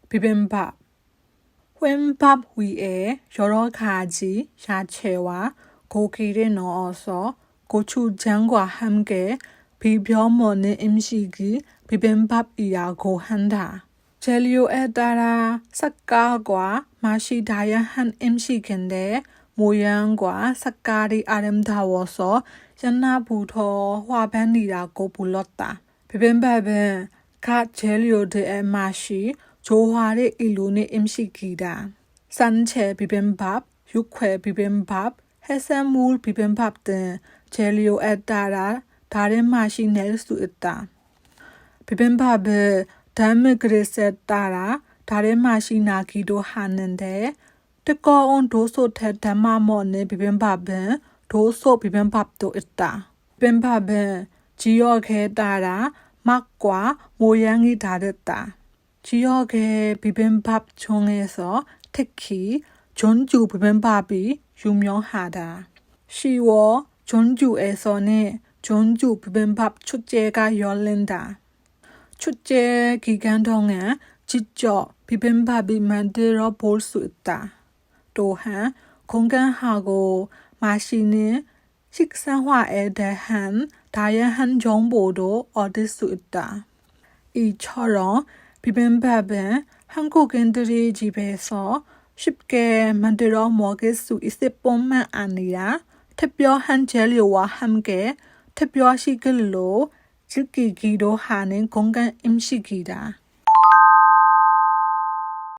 비빔밥 웬밥 위에 여러 가지 야채와 고기를 넣어서 고추장과 함께 비벼 먹는 음식이 비빔밥이라고 한다. 재료에 따라 색깔과 맛이 다양한 음식인데 모양과 색깔이 아름다워서 옛날부터 화반이라고 불렀다. 비빔밥은 각 재료들의 맛이 조화를 이루는 음식이다. 산채 비빔밥, 육회 비빔밥, 해산물 비빔밥 등 재료에 따라 다른 맛이 낼 수 있다. 비빔밥은 담은 그릇에 따라 다른 맛이 나기도 하는데 뜨거운 도솥에 담아 먹는 비빔밥은 도솥 비빔밥도 있다. 비빔밥은 지역에 따라 맛과 모양이 다르다. 지역의 비빔밥 중에서 특히 전주 비빔밥이 유명하다. 10월 전주에서는 전주 비빔밥 축제가 열린다. 축제 기간 동안 직접 비빔밥을 만들어 볼 수 있다. 또한 건강하고 맛있는 식생활에 대한 다양한 정보도 얻을 수 있다. 이처럼 비빔밥은 한국인들이 집에서 쉽게 만들어 먹을 수 있을 뿐만 아니라 특별한 재료와 함께 특별식으로 즐기기도 하는 건강 음식이다.